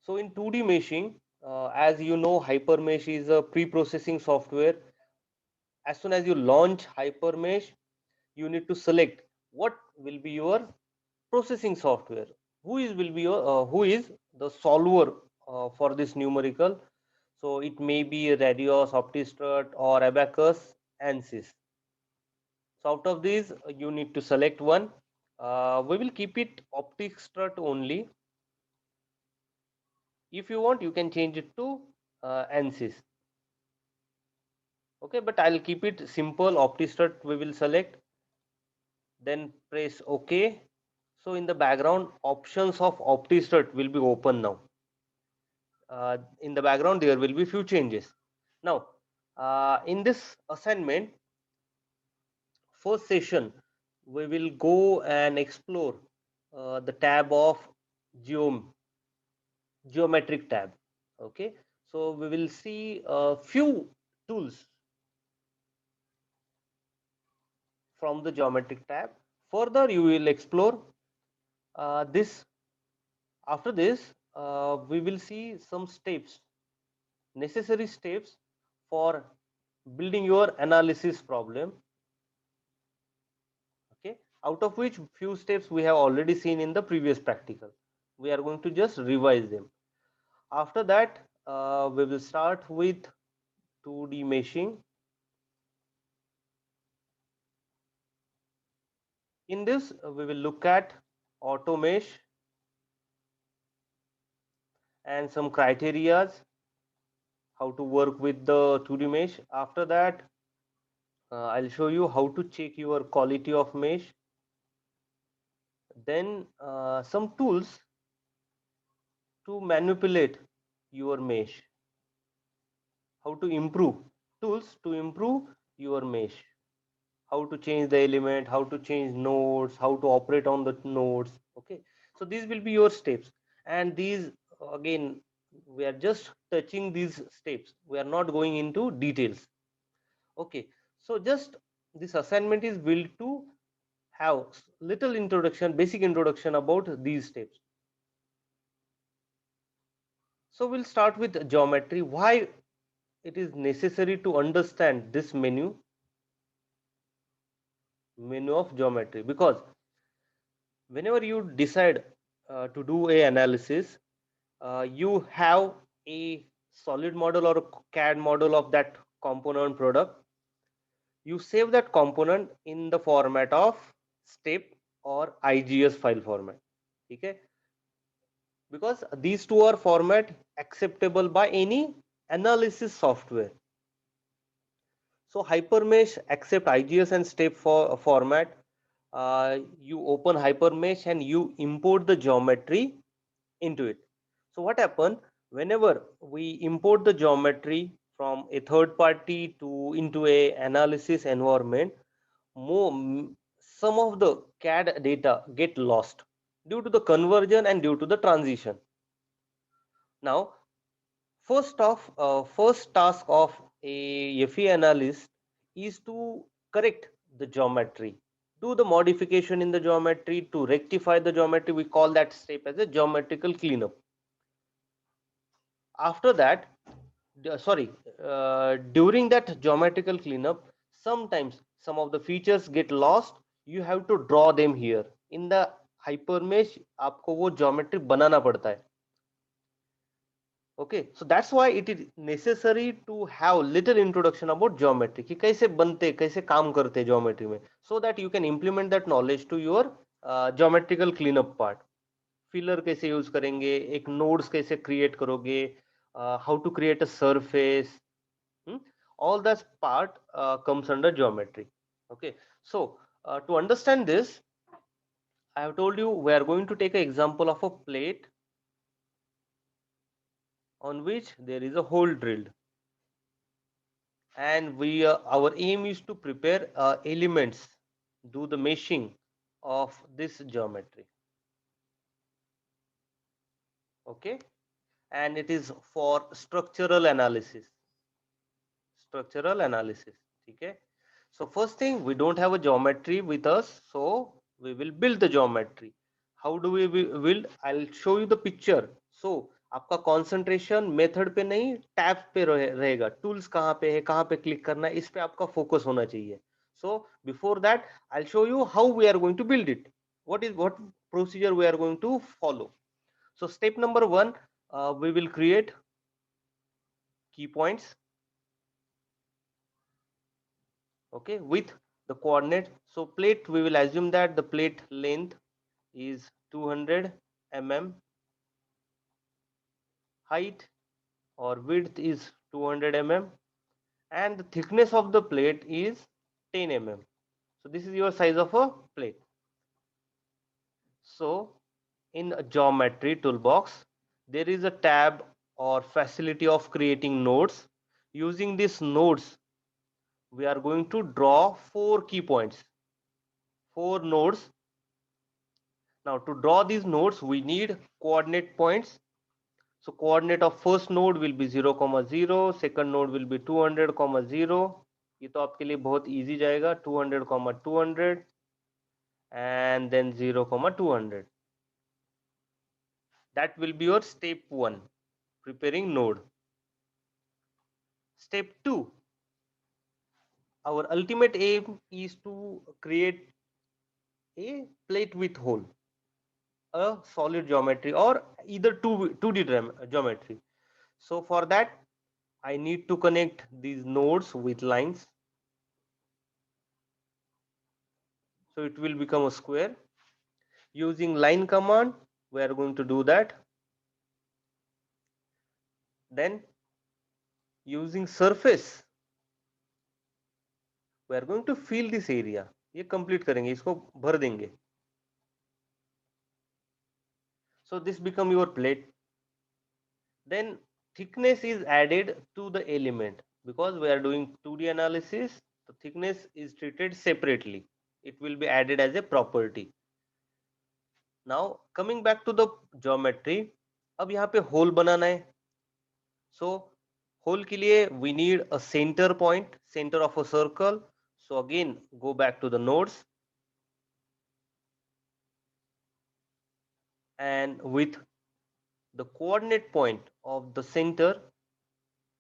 So in 2D meshing, as you know, HyperMesh is a pre-processing software. As soon as you launch HyperMesh, you need to select what will be your processing software. Who is the solver for this numerical? So it may be Radius, OptiStrut, or Abacus, ANSYS. So out of these, you need to select one. We will keep it OptiStrut only. If you want, you can change it to ANSYS. Okay, but I'll keep it simple. OptiStrut we will select, then press OK. So in the background, options of OptiStrut will be open now. In the background, there will be few changes. Now, in this assignment, first session, we will go and explore the tab of geometric tab. Okay, so we will see a few tools from the geometric tab. Further, you will explore this. After this, we will see some steps, necessary steps for building your analysis problem. Okay, out of which few steps we have already seen in the previous practical. We are going to just revise them. After that, we will start with 2D meshing. In this, we will look at auto mesh and some criterias, how to work with the 2D mesh. After that, I'll show you how to check your quality of mesh. Then some tools to manipulate your mesh. How to improve, tools to improve your mesh. How to change the element, how to change nodes, how to operate on the nodes. Okay, so these will be your steps, and these again we are just touching these steps, we are not going into details. Okay, so just this assignment is built to have little introduction, basic introduction about these steps. So we'll start with geometry. Why it is necessary to understand this menu of geometry? Because whenever you decide to do a analysis, you have a solid model or a CAD model of that component product. You save that component in the format of step or IGS file format. Okay, because these two are format acceptable by any analysis software. So HyperMesh accept IGS and step format. You open HyperMesh and you import the geometry into it. So what happen, whenever we import the geometry from a third party to into a analysis environment, some of the CAD data get lost due to the conversion and due to the transition. Now, first task of a FE analyst is to correct the geometry, do the modification in the geometry to rectify the geometry. We call that step as a geometrical cleanup. After that, during that geometrical cleanup, sometimes some of the features get lost. You have to draw them here in the HyperMesh. आपको वो geometry बनाना पड़ता है. Okay, so that's why it is necessary to have little introduction about geometry कि कैसे बनते, कैसे काम करते geometry में, so that you can implement that knowledge to your geometrical cleanup part. Filler कैसे यूज करेंगे, एक नोड्स कैसे क्रिएट करोगे, how to create a surface. All that part comes under geometry. Okay, so to understand this, I have told you we are going to take an example of a plate on which there is a hole drilled, and we our aim is to prepare elements, do the meshing of this geometry. Okay, and it is for structural analysis. Okay, so first thing, we don't have a geometry with us, so we will build the geometry. How do we build? I'll show you the picture. So आपका concentration method पे नहीं tab पे रहेगा, tools कहाँ पे है, कहाँ पे क्लिक करना है, इस पे आपका फोकस होना चाहिए. So before that I'll show you how we are going to build it, what procedure we are going to follow. So step number 1, we will create key points, okay, with the coordinate. So plate, we will assume that the plate length is 200 mm, height or width is 200 mm, and the thickness of the plate is 10 mm. So this is your size of a plate. So in a geometry toolbox, there is a tab or facility of creating nodes. Using these nodes, we are going to draw 4 key points, 4 nodes. Now to draw these nodes, we need coordinate points. So coordinate of first node will be 0, 0, second node will be 200, 0. ये तो आपके लिए बहुत easy जाएगा, 200, 200, and then 0, 200. That will be your step 1, preparing node. Step 2, our ultimate aim is to create a plate with hole, a solid geometry or either 2D geometry. So for that I need to connect these nodes with lines. So it will become a square. Using line command, we are going to do that. Then using surface, we are going to fill this area. ये complete करेंगे, इसको भर देंगे. So this become your plate. Then thickness is added to the element because we are doing 2D analysis. The thickness is treated separately. It will be added as a property. Now coming back to the geometry, अब यहाँ पे hole बनाना है. So hole के लिए we need a center point, center of a circle. So again go back to the nodes and with the coordinate point of the center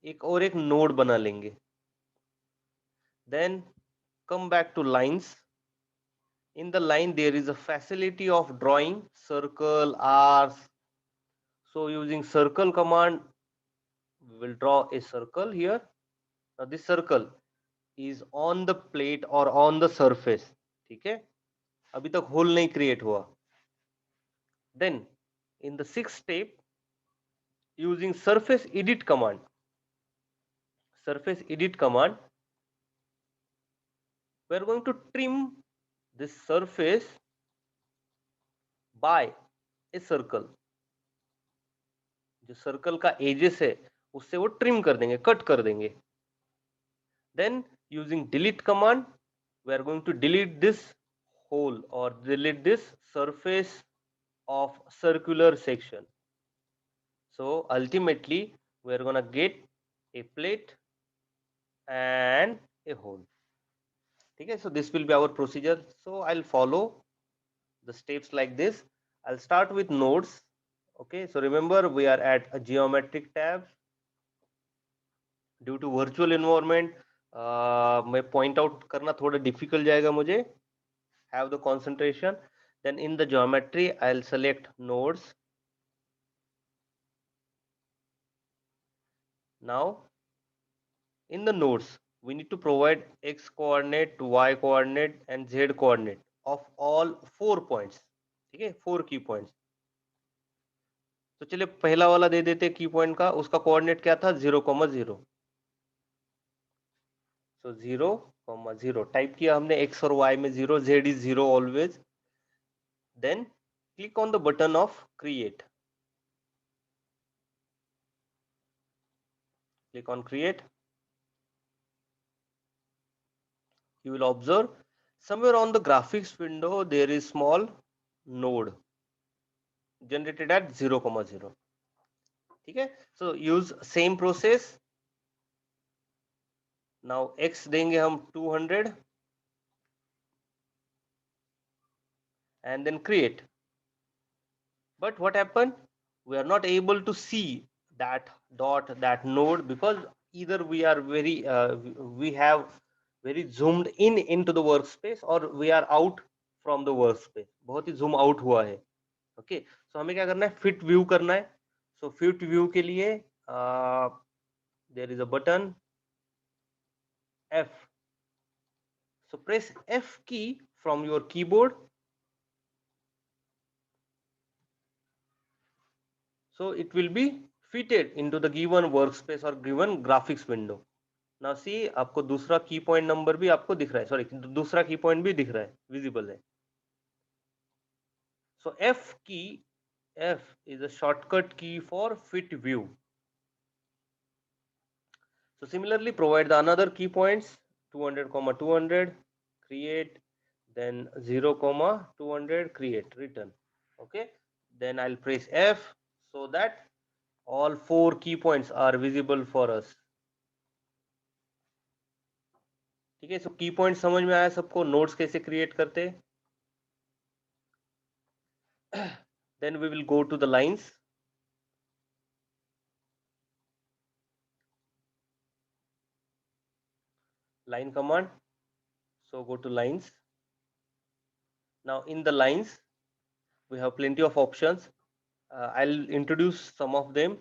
एक और एक node बना लेंगे. Then come back to lines. In the line there is a facility of drawing circle, arcs. So using circle command we will draw a circle here. Now this circle is on the plate or on the surface. ठीक है, अभी तक whole नहीं create हुआ. Then in the 6th step, using surface edit command, we are going to trim this surface by a circle. जो circle का edges है उससे वो ट्रिम कर देंगे, कट कर देंगे. Then using delete command, we are going to delete this hole or delete this surface of circular section. So ultimately we are gonna get a plate and a hole. Okay, so this will be our procedure. So I'll follow the steps like this. I'll start with nodes. Okay, so remember we are at a geometric tab. Due to virtual environment, मैं point out करना थोड़ा difficult जाएगा मुझे. Have the concentration. Then in the geometry, I'll select nodes. Now in the nodes, we need to provide x coordinate, y coordinate and z coordinate of all 4 points. ठीक है, 4 key points. तो चलिए पहला वाला दे देते की पॉइंट का, उसका कोऑर्डिनेट क्या था 0, 0. सो 0, 0 टाइप किया हमने, x और y में 0, z is 0 always. Then click on the button of create. Click on create. You will observe somewhere on the graphics window there is small node generated at 0, 0. ठीक है, so use same process. Now x देंगे हम 200 and then create. But what happened? we are not able to see that dot, that node, because either we are very we have very zoomed in into the workspace, or we are out from the workspace, बहुत ही zoom out हुआ है. Okay, सो हमें क्या करना है, fit view करना है. So fit view के लिए there is a button F. So press F key from your keyboard. So it will be fitted into the given workspace or given graphics window. Now see, आपको दूसरा की point number भी आपको दिख रहा है, सॉरी दूसरा की पॉइंट भी दिख रहा है, विजिबल है. So F key, F is a shortcut key for fit view. So similarly, provide the another key points 200, 200, create, then 0, 200, create, return. Okay, then I'll press F so that all 4 key points are visible for us. ठीक है, सो की point समझ में आया सबको, notes कैसे create करते. Then we will go to the lines. Line command. So go to lines. Now in the lines we have plenty of options. I'll introduce some of them.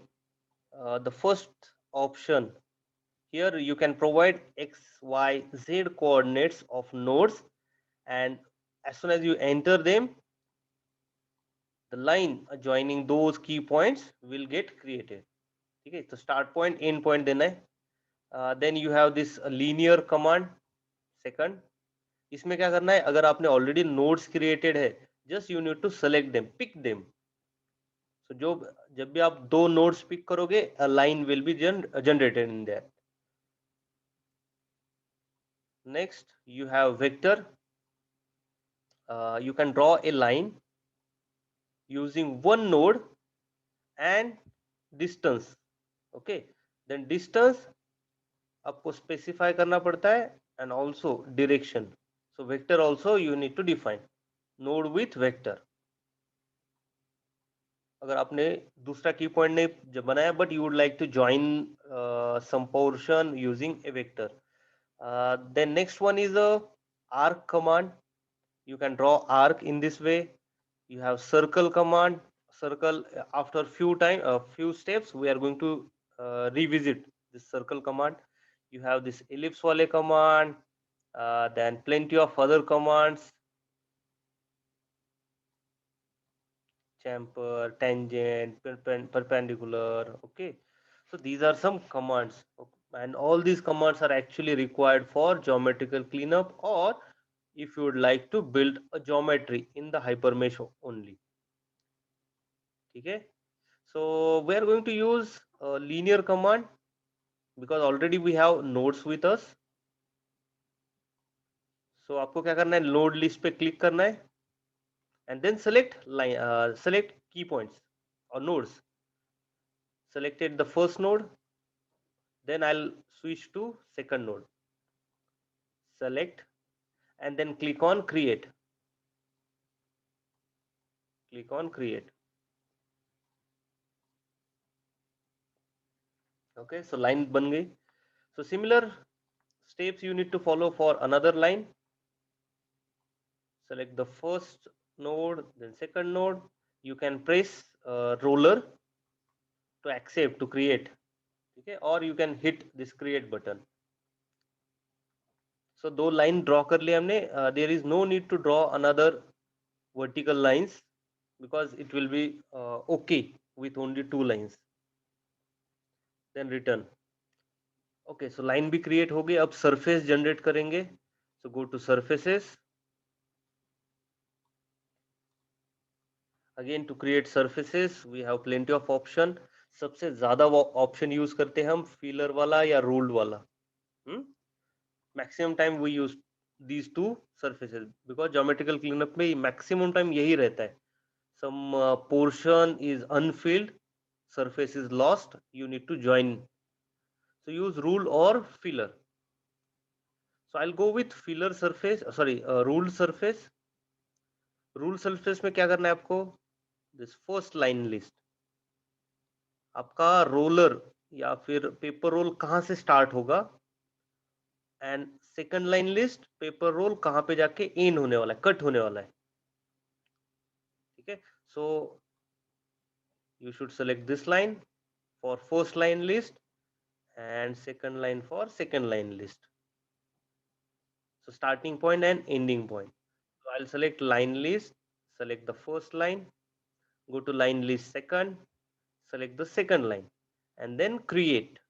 The first option, here you can provide x, y, z coordinates of nodes, and as soon as you enter them, the line joining those key points will get created. Okay, so start point, end point देना है. Then you have this linear command. Second, इसमें क्या करना है, अगर आपने already nodes created है, just you need to select them, pick them. So जब भी आप दो नोड्स पिक करोगे, a line will be generated in that. Next you have vector. You can draw a line using one node and distance. Okay, then distance आपको specify करना पड़ता है, and also direction. So vector also you need to define. Node with vector. अगर आपने दूसरा की point नहीं जब बनाया, but you would like to join some portion using a vector, then next one is a arc command. You can draw arc in this way. You have circle command. Circle, after few steps we are going to revisit this circle command. You have this ellipse wale command, then plenty of other commands, chamfer, tangent, perpendicular. Okay, so these are some commands, and all these commands are actually required for geometrical cleanup, or if you would like to build a geometry in the hypermesh only. Okay, so we are going to use a linear command because already we have nodes with us. So आपको क्या करना है, node list पे click करना है, and then select key points or nodes. Selected the first node, then I'll switch to second node, select, and then click on create. Click on create. Okay, so line ban gayi. So similar steps you need to follow for another line. Select the first node, then second node. You can press roller to accept, to create. Okay, or you can hit this create button. So दो line draw कर लिया हमने. There is no need to draw another vertical lines because it will be okay with only 2 lines. Then return. Okay, so line भी create हो गई. अब surface generate करेंगे. So go to surfaces. Again, to create surfaces we have plenty of option. सबसे ज़्यादा वो option use करते हैं हम filler वाला या ruled वाला. Maximum time we use these two surfaces because geometrical cleanup में maximum time यही रहता है. Some portion is unfilled, surface is lost, you need to join. So use rule or filler. So I'll go with filler surface, ruled. Ruled surface में क्या करना है आपको, this first line list. आपका roller या फिर पेपर रोल कहाँ से स्टार्ट होगा, and second line list paper roll कहाँ पे जाके एंड होने वाला है, कट होने वाला है। ठीक है, सो you should select this line for first line list and second line for second line list. So starting point and ending point. So I'll select line list, select the first line, go to line list second, select the second line, and then create.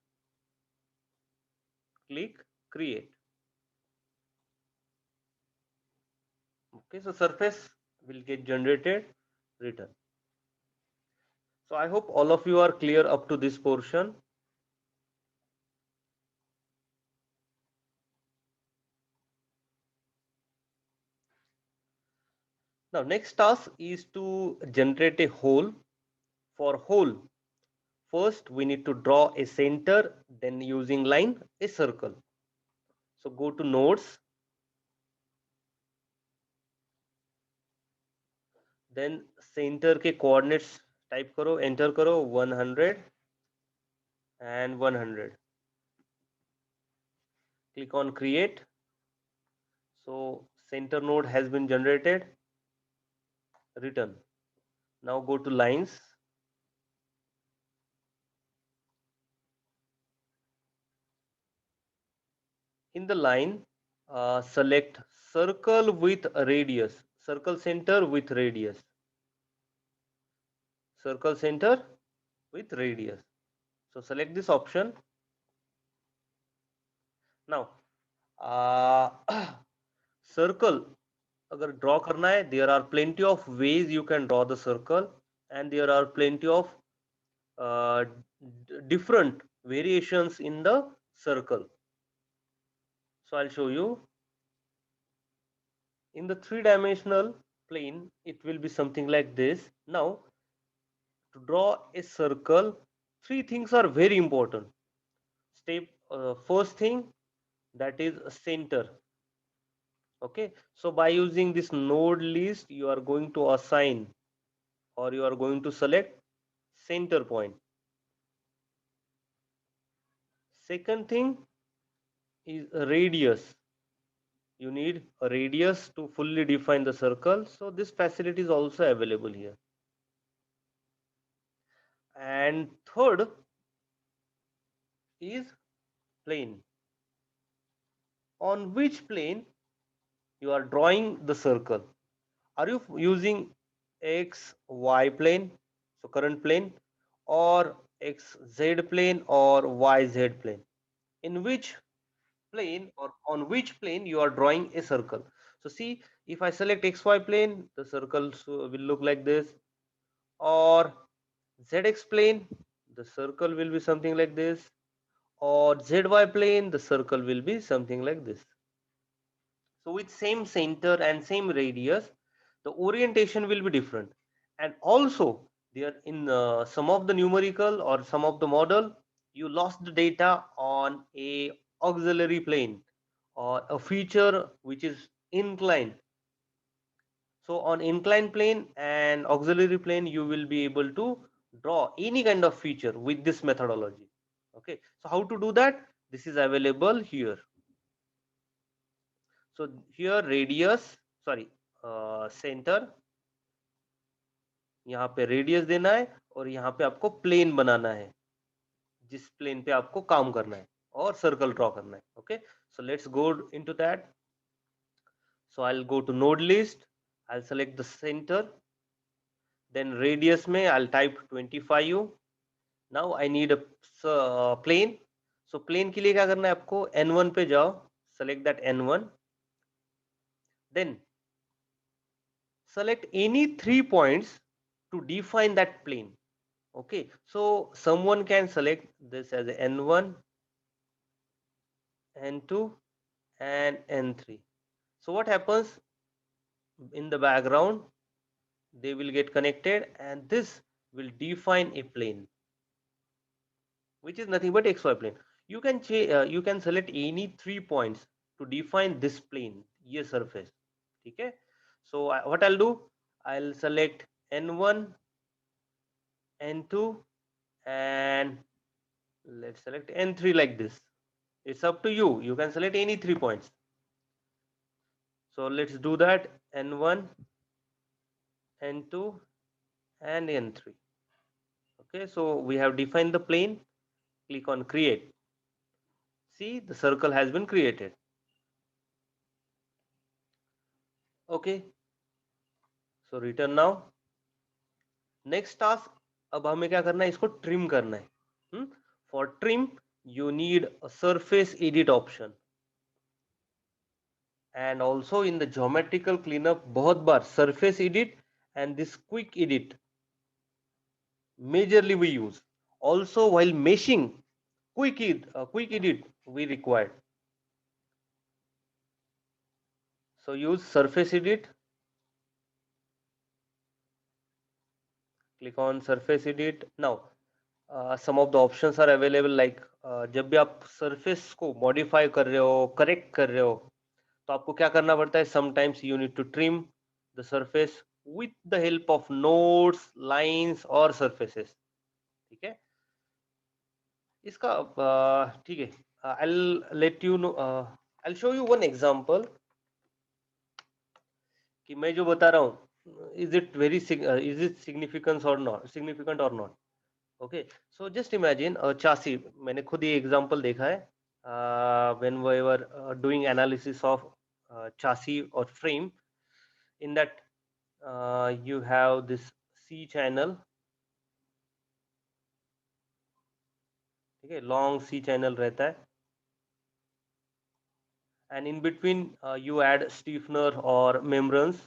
Click create. Okay, so surface will get generated, written. So I hope all of you are clear up to this portion. Now next task is to generate a hole. For hole, first we need to draw a center, then using line a circle. So go to nodes, then center के coordinates type करो, enter करो 100 and 100. Click on create. So center node has been generated, written. Now go to lines. In the line, select circle with radius, circle center with radius, circle center with radius. So select this option. Now circle अगर draw करना है, there are plenty of ways you can draw the circle, and there are plenty of different variations in the circle. So I'll show you. In the three-dimensional plane, it will be something like this. Now, to draw a circle, three things are very important. First thing, that is center. Okay, so by using this node list, you are going to assign, or you are going to select center point. Second thing is radius. You need a radius to fully define the circle, so this facility is also available here. And third is plane. On which plane you are drawing the circle? Are you using x y plane, so current plane, or x z plane, or y z plane? In which plane, or on which plane you are drawing a circle? So see, if I select xy plane, the circle will look like this, or zx plane, the circle will be something like this, or zy plane, the circle will be something like this. So with same center and same radius, the orientation will be different. And also there in some of the numerical or some of the model, you lost the data on a auxiliary plane or a feature which is inclined. So on inclined plane and auxiliary plane, you will be able to draw any kind of feature with this methodology. Okay, so how to do that? This is available here. So here radius, sorry, center, यहाँ पे radius देना है और यहाँ पे आपको plane बनाना है जिस प्लेन पे आपको काम करना है और सर्कल ड्रॉ करना है. Okay, so let's go into that. So I will go to node list, I will select the centre, then radius में I will type 25. Now I need a plane. So plane के लिए क्या करना है आपको, n1 पे जाओ, select that n1, then select any 3 points to define that plane. Okay, so someone can select this as n1, n2 and n3. So what happens in the background, they will get connected and this will define a plane which is nothing but xy plane. You can select any 3 points to define this plane, ये surface. Okay, so what I'll do, I'll select n1, n2 and let's select n3 like this. It's up to you. You can select any 3 points. So let's do that. N1, N2 and N3. Okay, so we have defined the plane. Click on create. See, the circle has been created. Okay, so return now. Next task, अब हमें क्या करना है, इसको trim करना है. For trim you need a surface edit option, and also in the geometrical cleanup बहुत बार surface edit and this quick edit majorly we use. Also while meshing, quick edit we required. So use surface edit. Click on surface edit. Now some of the options are available, like जब भी आप surface को modify कर रहे हो, correct कर रहे हो, तो आपको क्या करना पड़ता है, sometimes you need to trim the surface with the help of nodes, lines और surfaces. ठीक है, इसका ठीक है, I'll let you know, I'll show you one example कि मैं जो बता रहा हूँ is it significant or not. Okay, so just imagine a chassis. मैंने खुद ये example देखा है when we were doing analysis of chassis or frame. In that you have this C channel, ठीक है, long C channel रहता है, and in between you add stiffener or membranes.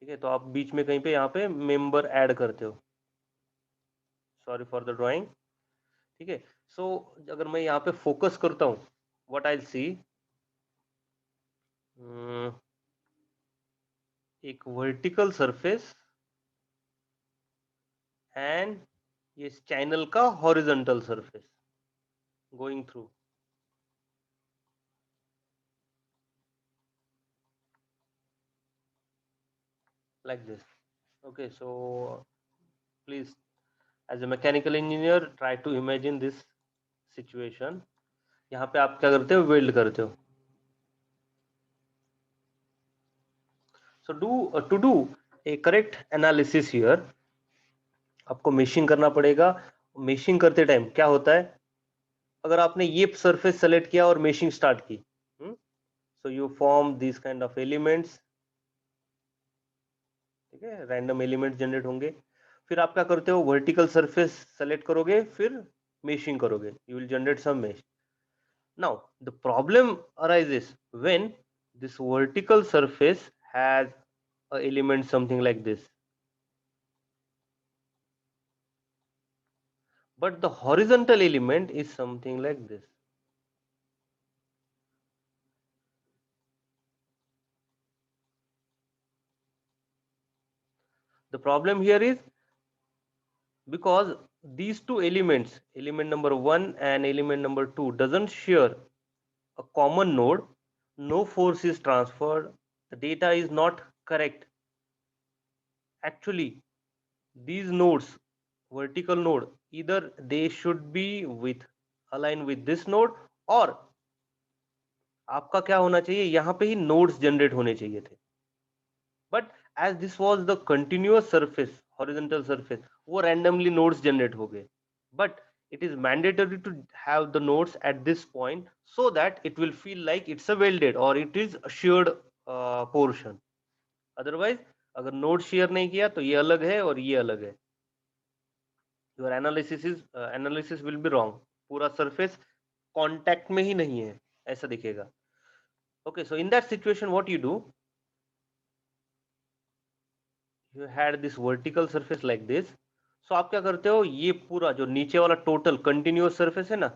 ठीक है, तो आप बीच में कहीं पे यहाँ पे member add करते हो. Sorry for the drawing. ठीक है, so अगर मैं यहाँ पे focus करता हूँ, what I'll see, एक vertical surface and ये channel का horizontal surface going through. Like this. Okay, so please, as a mechanical engineer, try to imagine this situation. यहाँ पे आप क्या करते हो, वेल्ड करते हो. So to do a correct analysis here, आपको मेशिंग करना पड़ेगा. मेशिंग करते टाइम क्या होता है, अगर आपने ये सरफेस सेलेक्ट किया और मेशिंग स्टार्ट की, so you form these kind of elements. ठीक है, रैंडम एलिमेंट जनरेट होंगे. फिर आप क्या करते हो, वर्टिकल सरफेस सेलेक्ट करोगे, फिर मेशिंग करोगे, you will generate some mesh. Now the problem arises when this vertical surface has a element something like this, but the horizontal element is something like this. The problem here is because these two elements, element number 1 and element number 2, doesn't share a common node, no force is transferred, the data is not correct. Actually, these nodes, vertical node, either they should be with aligned with this node, or आपका क्या होना चाहिए, यहाँ पे ही nodes generate होने चाहिए थे. But as this was the continuous surface, horizontal surface, वो randomly nodes generate हो गए. But it is mandatory to have the nodes at this point so that it will feel like it's a welded or it is a sheared portion. Otherwise अगर node shear नहीं किया तो ये अलग है और ये अलग है. Your analysis will be wrong. पूरा surface contact में ही नहीं है, ऐसा दिखेगा. Okay, so in that situation what you do, you had this vertical surface like this. So आप क्या करते हो, ये पूरा जो नीचे वाला टोटल कंटिन्यूअस सरफेस है ना,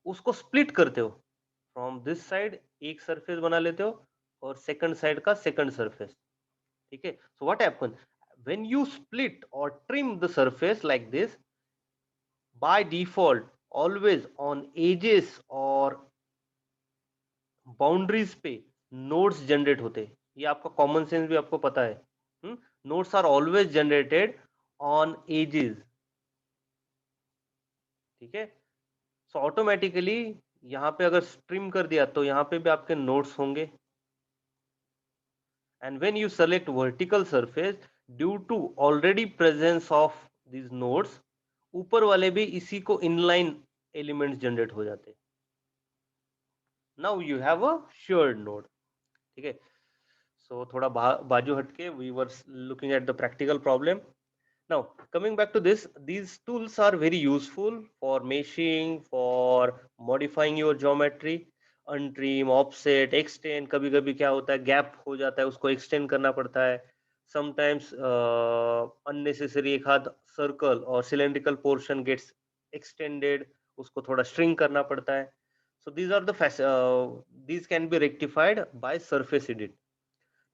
उसको स्प्लिट करते हो. फ्रॉम दिस साइड एक सरफेस बना लेते हो और सेकंड साइड का सेकंड सरफेस. ठीक है, so what happen when you split और trim the surface like this, by default always on edges और बाउंड्रीज पे नोड्स जनरेट होते हैं. ये आपका कॉमन सेंस भी आपको पता है. Nodes are always generated on edges. ठीक है, सो ऑटोमेटिकली यहाँ पे अगर ट्रिम कर दिया तो यहाँ पे भी आपके नोड्स होंगे. And when you select vertical surface, due to already presence of these nodes, ऊपर वाले भी इसी को inline elements generate हो जाते हैं. Now you have a shared node. ठीक है, so थोड़ा बाजू हटके we were looking at the practical problem. Now coming back to this, these tools are very useful for meshing, for modifying your geometry. Untrim, offset, extend, कभी कभी क्या होता है गैप हो जाता है उसको एक्सटेंड करना पड़ता है. समटाइम्स अननेसेसरी एक हाथ सर्कल और सिलेंड्रिकल पोर्शन गेट्स एक्सटेंडेड, उसको थोड़ा स्ट्रिंग करना पड़ता है. So these are the these can be rectified by surface edit.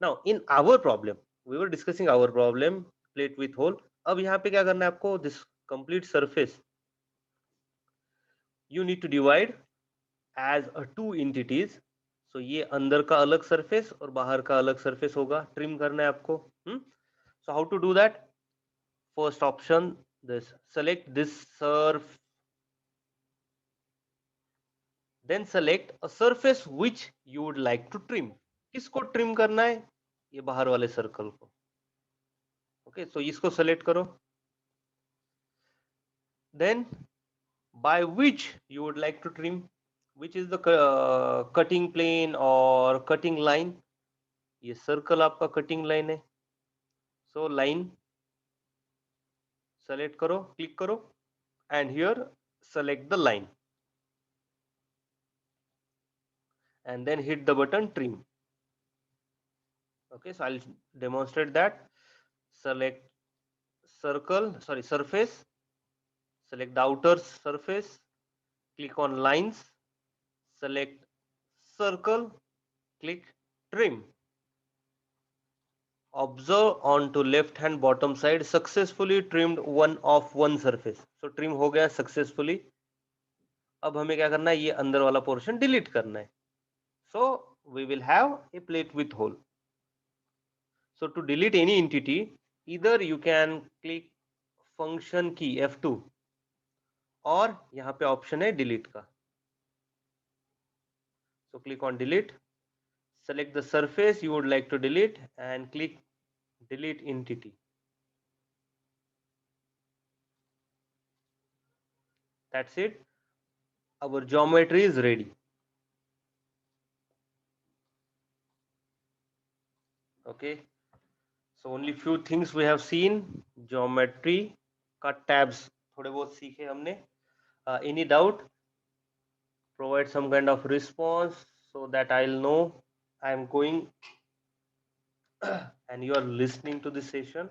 Now in our problem, we were discussing our problem plate with hole. अब यहाँ पे क्या करना है आपको, this complete surface you need to divide as a two entities. So ये अंदर का अलग सरफेस और बाहर का अलग सरफेस होगा, ट्रिम करना है आपको. So how to do that? First option, this select this surf, then select a surface which you would like to trim. किसको ट्रिम करना है? ये बाहर वाले सर्कल को. ओके, सो इसको सेलेक्ट करो. Then by which you would like to trim, which is the cutting plane or cutting line. ये सर्कल आपका कटिंग लाइन है, सो लाइन सेलेक्ट करो, क्लिक करो, and here select the line and then hit the button trim. Okay, so I'll demonstrate that. Select surface, select the outer surface, click on lines, select circle, click trim. Observe onto left hand bottom side, successfully trimmed one surface. So trim हो गया successfully. अब हमें क्या करना है, ये अंदर वाला पोर्शन डिलीट करना है. So we will have a plate with hole. So to delete any entity, either you can click function key F2 और यहाँ पे ऑप्शन है delete का. So click on delete, select the surface you would like to delete and click delete entity. That's it. Our geometry is ready. Okay, so only few things we have seen. Geometry का tabs थोड़े बहुत सीखे हमने. Any doubt? Provide some kind of response so that I'll know I am going and you are listening to this session.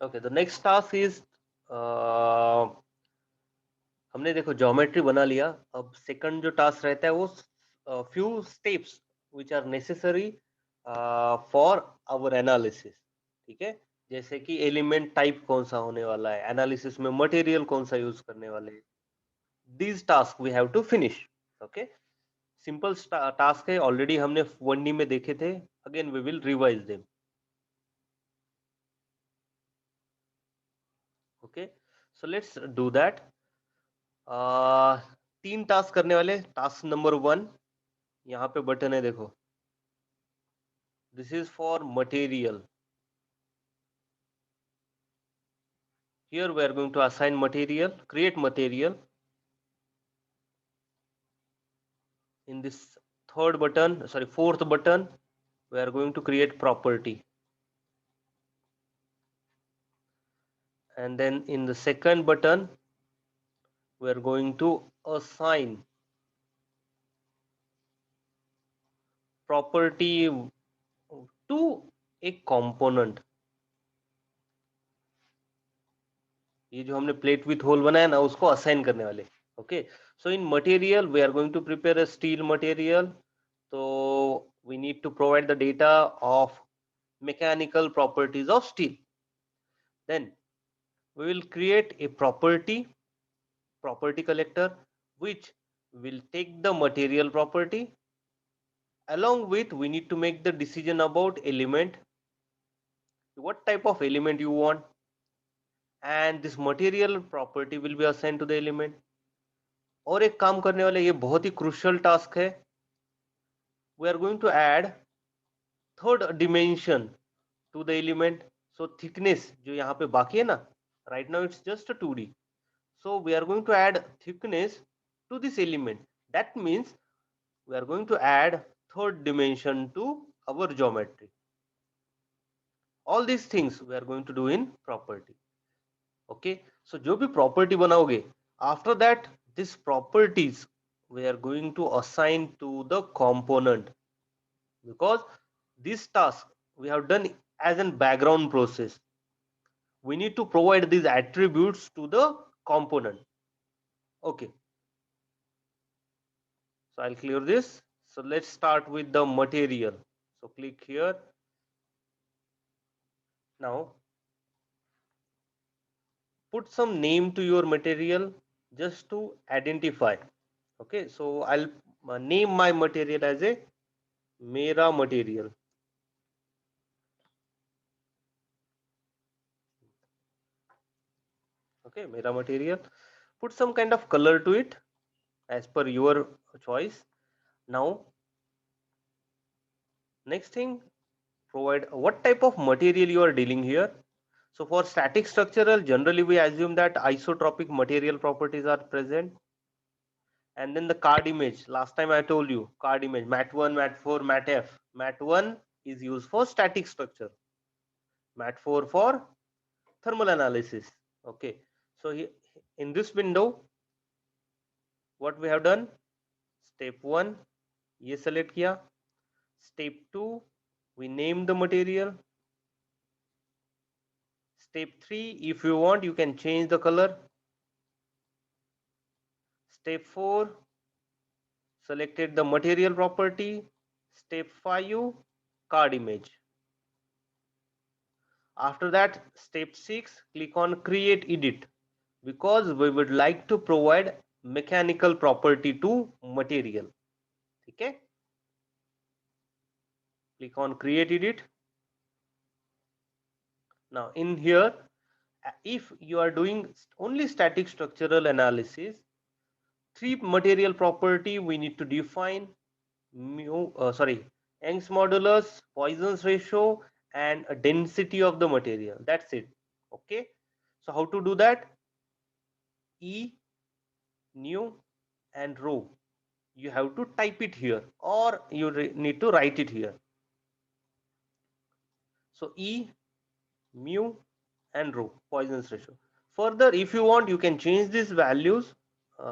Okay, the next task is हमने देखो geometry बना लिया. अब सेकंड जो टास्क रहता है वो few steps which are necessary for our analysis. ठीक है, जैसे कि एलिमेंट टाइप कौन सा होने वाला है, एनालिसिस में मटेरियल कौन सा यूज करने वाले हैं. These task we have to finish. Okay, simple task है, ऑलरेडी हमने 1D में देखे थे. Again we will revise them. Okay, so let's do that. 3 task करने वाले. टास्क नंबर 1, यहाँ पे बटन है देखो, this is for material. Here we are going to assign material, create material. In this fourth button, we are going to create property. And then in the second button, we are going to assign property to a component. ये जो हमने plate with whole बनाया ना, उसको assign करने वाले. Okay, so in material we are going to prepare a steel material. तो we need to provide the data of mechanical properties of steel. Then we will create a property property collector, which will take the material property. Along with, we need to make the decision about element, what type of element you want, and this material property will be assigned to the element. और एक काम करने वाले, ये बहुत ही crucial task है, we are going to add third dimension to the element. So thickness जो यहाँ पे बाकी है ना, right now it's just a 2D, so we are going to add thickness to this element. That means we are going to add third dimension to our geometry. All these things we are going to do in property. Okay, so जो भी property बनाओगे, after that these properties we are going to assign to the component, because this task we have done as a background process. We need to provide these attributes to the component. Okay, so I'll clear this. So let's start with the material. So click here. Now put some name to your material just to identify. Okay, so I'll name my material as a Mera material. Okay, Mera material. Put some kind of color to it as per your choice. Now, next thing, provide what type of material you are dealing here. So for static structural, generally we assume that isotropic material properties are present. And then the card image, last time I told you, card image, mat1, mat4, matf. Mat1 is used for static structure, mat4 for thermal analysis. Okay, so in this window, what we have done, step 1 ये select किया, step 2 we name the material, step 3 if you want you can change the color, step 4 selected the material property, step 5 card image. After that, step 6 click on create edit, because we would like to provide mechanical property to material. Okay, click on create edit. Now in here, if you are doing only static structural analysis, three material property we need to define: Young's modulus, Poisson's ratio, and a density of the material. That's it. Okay, so how to do that? E, nu, and rho. You have to type it here, or you need to write it here. So E, mu, and rho, Poisson's ratio. Further, if you want, you can change these values.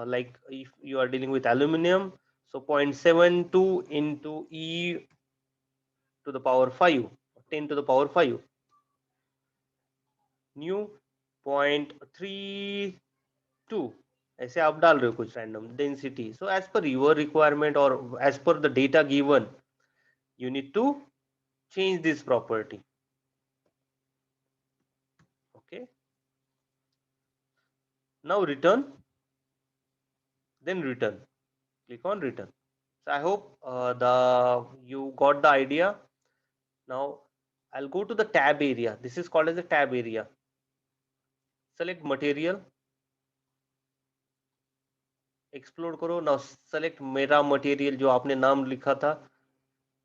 Like if you are dealing with aluminum, so 0.72 into E to the power 5, 10 to the power 5, nu 0.32, ऐसे आप डाल रहे हो कुछ random density. So as per your requirement और as per the data given, you need to change this property. Okay, now return, then return, click on return. So I hope you got the idea. Now I'll go to the tab area. This is called as the tab area. Select material, explore करो. Now select मेरा material जो आपने नाम लिखा था.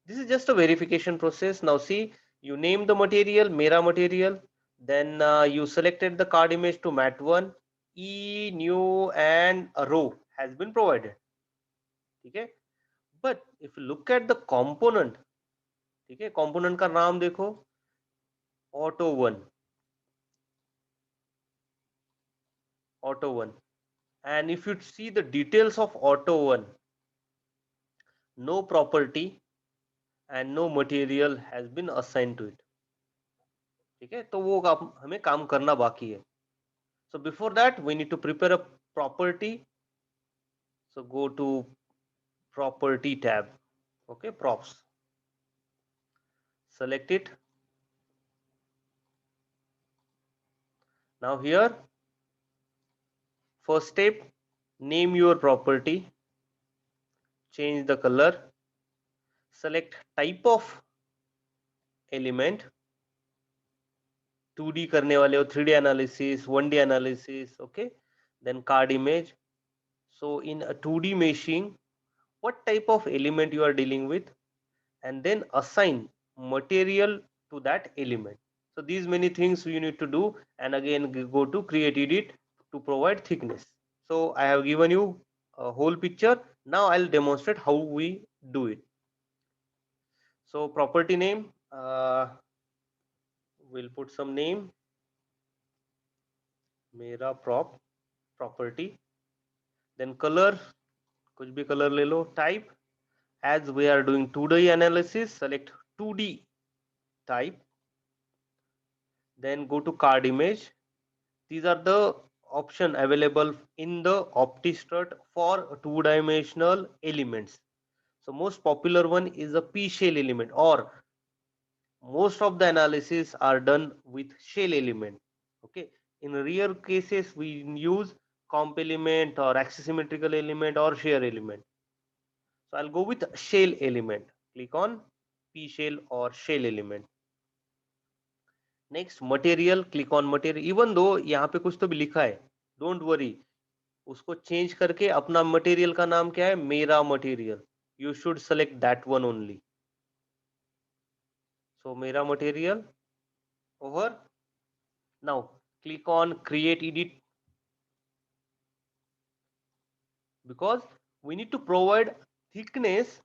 This is just a verification process. Now see, you name the material Mera material, then you selected the card image to mat1, E, new, and a row has been provided. Okay, but if you look at the component, ठीक है, component का नाम देखो, auto1, auto1, and if you see the details of auto1, no property and no material has been assigned to it. ठीक है, तो वो हमें काम करना बाकी है. So before that we need to prepare a property. So go to property tab. Okay, props, select it. Now here, first step, name your property, change the color, select type of element, 2D करने वाले हो, 3D analysis, 1D analysis, okay, then card image. So in a 2D meshing, what type of element you are dealing with, and then assign material to that element. So these many things you need to do, and again go to create edit to provide thickness. So I have given you a whole picture. Now I'll demonstrate how we do it. So property name, we'll put some name, mera prop property. Then color, कुछ भी color ले लो. Type, as we are doing 2D analysis, select 2D type. Then go to card image. These are the option available in the OptiStrut for two-dimensional elements. So most popular one is a P shell element, or most of the analysis are done with shell element. Okay, in rare cases we use comp element or axisymmetrical element or shear element. So I'll go with shell element. Click on P shell or shell element. Next material, click on material. Even though यहाँ पे कुछ तो भी लिखा है, don't worry, उसको change करके अपना मटेरियल का नाम क्या है, मेरा material. You should select that one only. So मेरा material over. Now click on create edit, because we need to provide thickness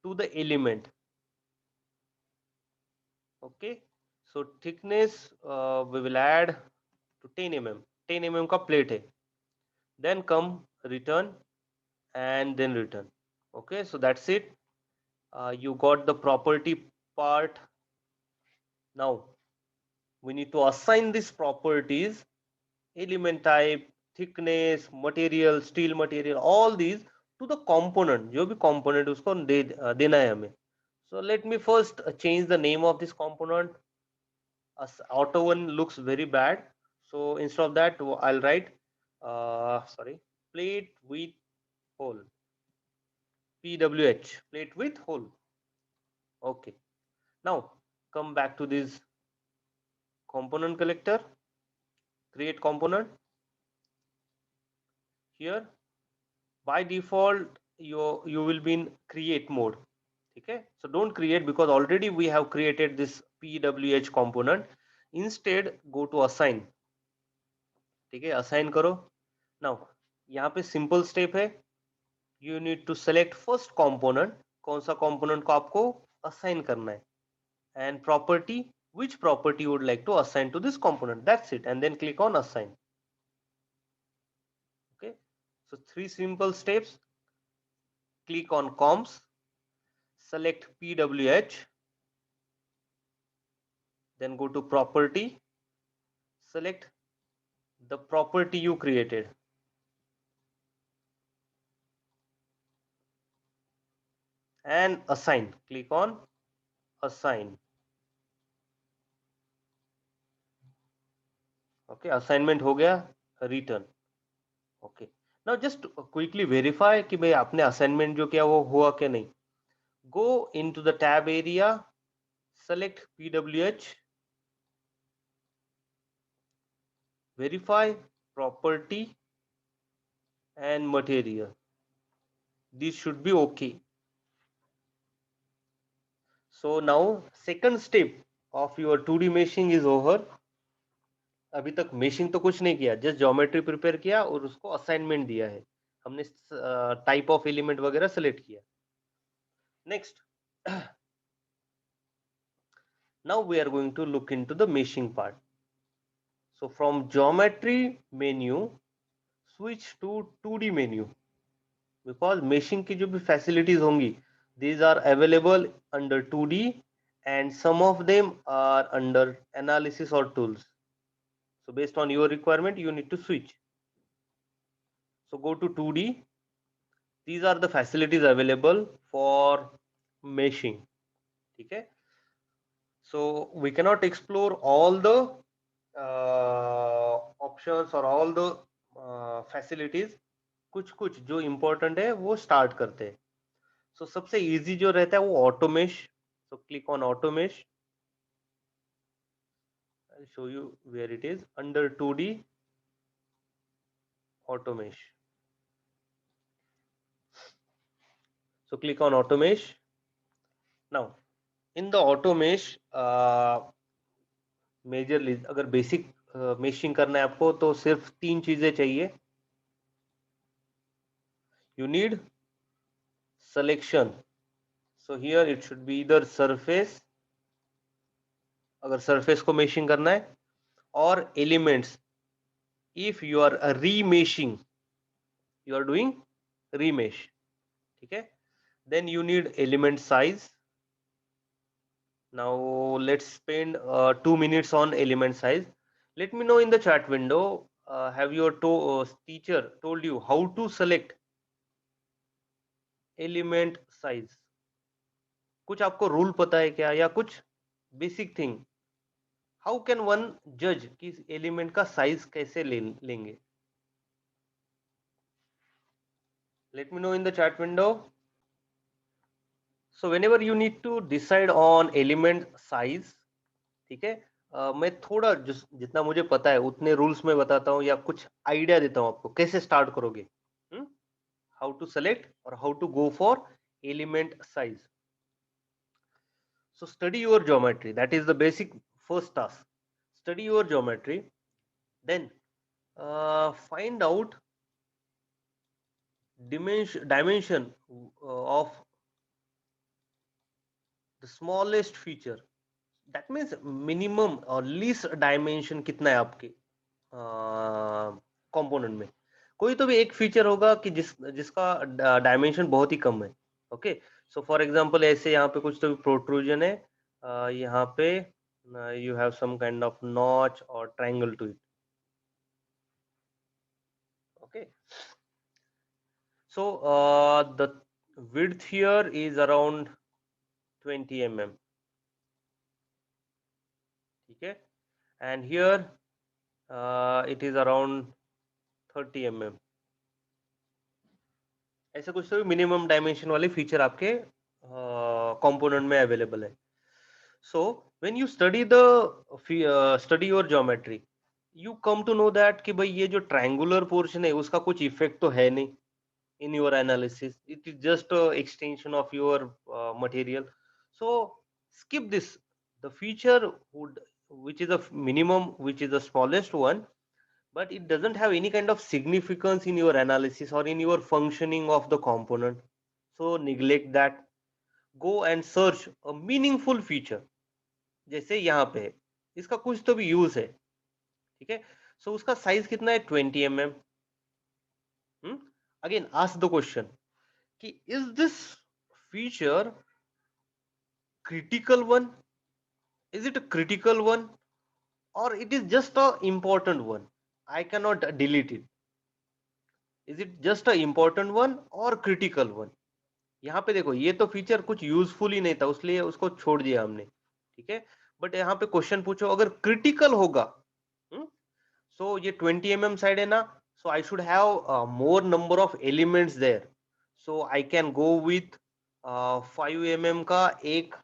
to the element. Okay, so thickness we will add to 10 mm. 10 mm का plate है. Then come return and then return. Okay, so that's it. You got the property part. Now we need to assign these properties, element type, thickness, material, steel material, all these to the component. जो भी component उसको देना है हमें. So let me first change the name of this component. Auto one looks very bad, so instead of that I'll write sorry, plate with hole, PWH, plate with hole. Okay, now come back to this component collector, create component. Here by default you will be in create mode. Okay, so don't create, because already we have created this PWH component. Instead go to assign. ठीक है, assign करो. Now यहाँ पे simple step है, you need to select first component, कौन सा component को आपको assign करना है, and property, which property you would like to assign to this component. That's it, and then click on assign. Okay, so 3 simple steps. Click on comps, select PWH, then go to property, select the property you created, and assign. Click on assign. Okay, assignment हो गया, return. Okay, now just quickly verify कि भाई आपने assignment जो किया वो हुआ क्या नहीं. Go into the tab area, select PWH, verify property and material. This should be okay. So now second step of your 2D meshing is over. अभी तक मेशिंग तो कुछ नहीं किया, जस्ट ज्योमेट्री प्रिपेयर किया और उसको असाइनमेंट दिया है, हमने टाइप ऑफ एलिमेंट वगैरह सेलेक्ट किया. Next, now we are going to look into the meshing part. So from geometry menu switch to 2D menu, because meshing की जो भी facilities होंगी, these are available under 2D and some of them are under analysis or tools. So based on your requirement you need to switch. So go to 2D. These are the facilities available for meshing. Okay, so we cannot explore all the options or all the facilities. कुछ कुछ जो important है वो start करते हैं. सो सबसे easy जो रहता है वो automesh. So click on automesh. I'll show you where it is under 2D automesh. So click on automesh. Now in the automesh, majorly अगर बेसिक मेशिंग करना है आपको तो सिर्फ 3 चीजें चाहिए. You need selection. So here it should be either surface, अगर surface को मेशिंग करना है, और elements. If you are remeshing, you are doing remesh. ठीक है. Then you need element size. Now let's spend 2 minutes on element size. Let me know in the chat window, have your teacher told you how to select element size? कुछ आपको rule पता है क्या, या कुछ basic thing? How can one जज कि element का साइज कैसे लेंगे? Let me know in the chat window. So whenever you need to decide on element size, ठीक है, मैं थोड़ा जितना मुझे पता है उतने रूल्स में बताता हूँ, या कुछ आइडिया देता हूँ आपको कैसे स्टार्ट करोगे. हाउ टू सेलेक्ट और how to go for element size. So study your geometry. That is the basic first task. Study your geometry. Then find out dimension of the smallest feature. That means minimum or least dimension कितना है आपके component में. कोई तो भी एक feature होगा कि जिसका डायमेंशन बहुत ही कम है. ओके. सो फॉर एग्जांपल ऐसे यहाँ पे कुछ तो भी प्रोट्रूजन है, यहाँ पे you have some kind of notch or triangle to it. Okay. So the width here is around 20 mm. ठीक है. And here it is around 30 mm. ऐसे कुछ तो भी मिनिमम डायमेंशन वाले फीचर आपके कंपोनेंट में अवेलेबल है. So when you study study your geometry, you come to know that कि भाई ये जो ट्रायंगुलर पोर्शन है उसका कुछ इफेक्ट तो है नहीं in your analysis. It is just a extension of your material. So skip this. The feature which is a minimum, which is the smallest one, but it doesn't have any kind of significance in your analysis or in your functioning of the component. So neglect that. Go and search a meaningful feature. जैसे यहाँ पे है, इसका कुछ तो भी use है. ठीक है. सो उसका साइज कितना है? 20 mm. Again ask the question कि is this feature critical one? Is it a critical one, or it is just a important one? I cannot delete it. Is it just a important one or critical one? यहाँ पे देखो, ये तो feature कुछ useful ही नहीं था, उसलिए उसको छोड़ दिया हमने. ठीक है. बट यहाँ पे क्वेश्चन पूछो अगर क्रिटिकल होगा, सो ये 20 mm साइड है ना, so I should have more number of elements there. So I can go with 5 mm का एक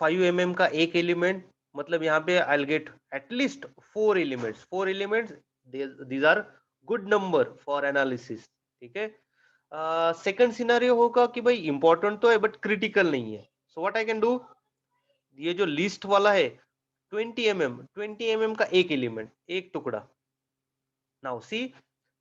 5 mm का एक एलिमेंट. मतलब यहाँ पे I will get at least 4 elements. 4 elements, these are good number for analysis. ठीक है. सेकंड सिनेरियो होगा कि भाई इंपॉर्टेंट तो है बट क्रिटिकल नहीं है. So what I can do, ये जो लिस्ट वाला है 20 mm का एक एलिमेंट, एक टुकड़ा. नाउ सी,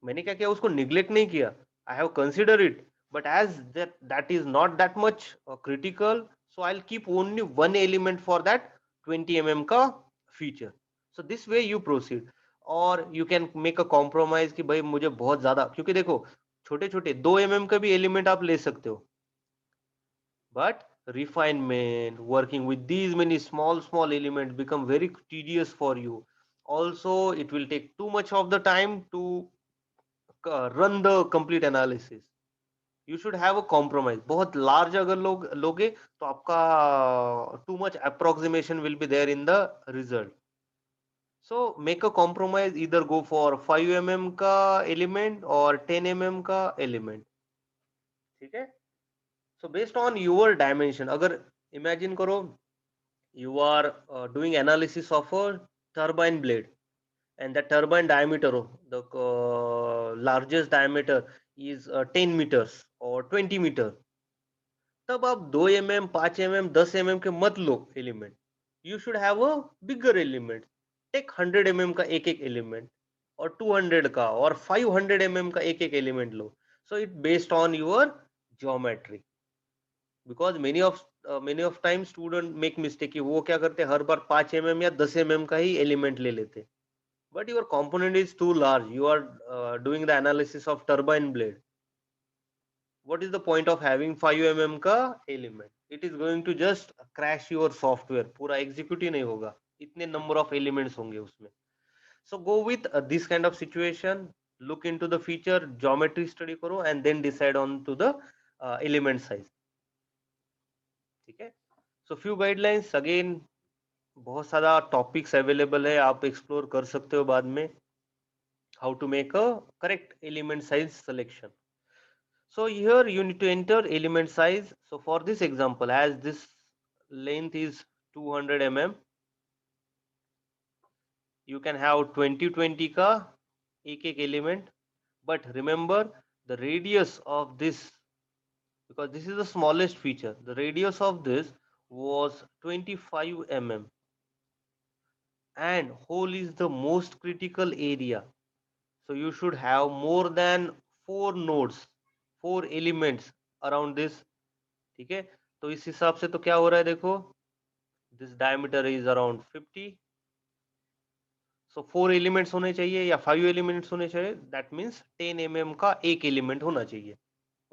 मैंने क्या किया, उसको निग्लेक्ट नहीं किया. I have consider it, but as that is not that much critical, so I'll keep only one element for that 20 mm का feature. So this way you proceed, or you can make a compromise कि भाई मुझे बहुत ज्यादा, क्योंकि देखो छोटे छोटे 2 mm का भी एलिमेंट आप ले सकते हो, but refinement working with these many small elements become very tedious for you. Also it will take too much of the time to run the complete analysis. You should have a compromise. बहुत large अगर लोगे तो आपका too much approximation will be there in the result. So make a compromise, either go for 5 mm का element और 10 mm का element. ठीक है. So based on your dimension, अगर imagine करो you are doing analysis of a turbine blade, and the turbine diameter, the largest diameter is 10 meters or 20 meter. तब आप 2 mm 5 mm 10 mm के मत लो element. You should have a bigger element. Take 100 mm का एक एक element, और 200 का और 500 mm का एक एक element low. So it based on your geometry. Because many of time student make mistake कि वो क्या करते हैं, हर बार 5 mm या 10 mm का ही एलिमेंट ले लेते. But your component is too large. You are doing the analysis of turbine blade. What is the point of having 5 mm का element? It is going to just crash your software. पूरा execute ही नहीं होगा, इतने number of elements होंगे उसमें. So go with this kind of situation. Look into the feature, geometry study करो, and then decide on to the element size. ठीक है. So few guidelines again, बहुत सारा topics available है, आप explore कर सकते हो बाद में. How to make a correct element size selection. So here you need to enter element size. So for this example, as this length is 200 mm, you can have 20 ka ek element. But remember the radius of this, because this is the smallest feature, the radius of this was 25 mm, and hole is the most critical area. So you should have more than 4 nodes, 4 elements around this. ठीक है. तो इस हिसाब से तो क्या हो रहा है देखो, this diameter is around 50. So 4 elements होने चाहिए या 5 elements होने चाहिए. That means 10 mm का एक element होना चाहिए.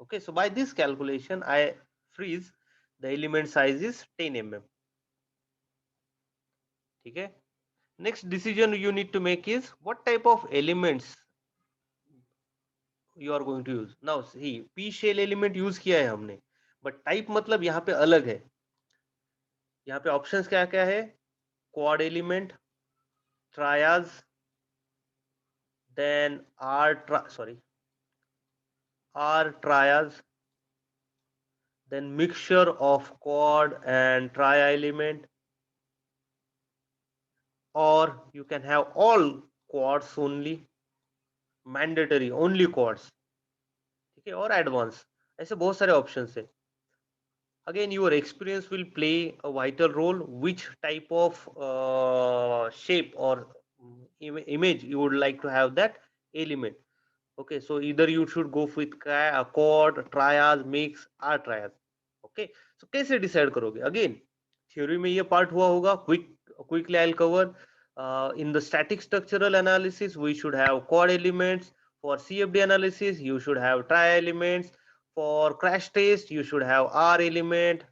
Okay, so by this calculation I freeze the element size is 10 mm. ठीक है. Next decision you need to make is what type of elements you are going to use. Now see, p shell element use किया है हमने, but type मतलब यहाँ पे अलग है. यहाँ पे options क्या क्या है, quad element, trias, then R trias, then mixture of quad and tria element, or you can have all quads only, mandatory only quads. ठीक है, और एडवांस, ऐसे बहुत सारे ऑप्शंस है. Again, your experience will play a vital role. Which type of shape or image you would like to have that element. Okay, so either you should go with quad, trias, mix, or trias. Okay, so कैसे decide करोगे? Again, theory में ये part हुआ होगा. Quickly I'll cover. In the static structural analysis, we should have quad elements. For CFD analysis, you should have tria elements. For crash test, you should have R element,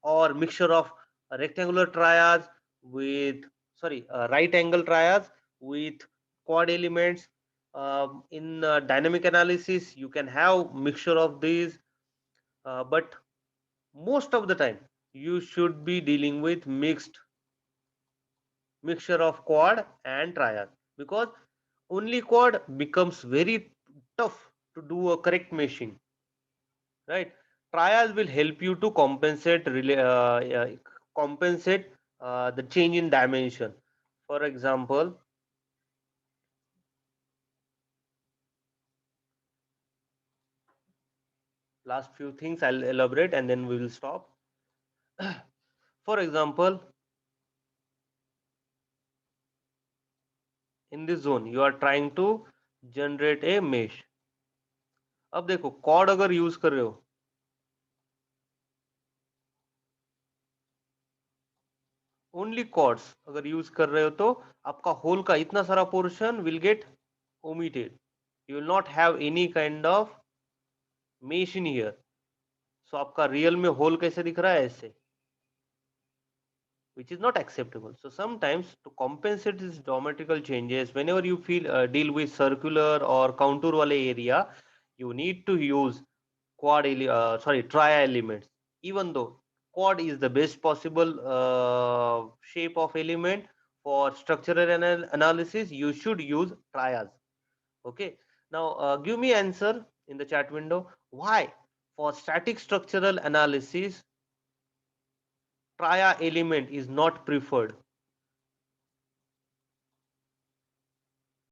or mixture of rectangular triads with right angle triads with quad elements. In dynamic analysis, you can have mixture of these, but most of the time you should be dealing with mixture of quad and triad, because only quad becomes very tough to do a correct meshing, right? Trials will help you to compensate the change in dimension. For example, last few things I'll elaborate and then we will stop. For example, in this zone you are trying to generate a mesh. अब देखो cord अगर use कर रहे हो, only chords अगर use कर रहे हो, तो आपका होल का इतना सारा portion will get omitted. You will not have any kind of mesh in here. So आपका रियल में होल कैसे दिख रहा है, ऐसे, which is not acceptable. So sometimes to compensate these geometrical changes, whenever you feel deal with circular or contour wale area, you need to use tria elements. Even though quad is the best possible shape of element for structural analysis, you should use trias. Okay. Now, give me answer in the chat window. Why for static structural analysis, tria element is not preferred?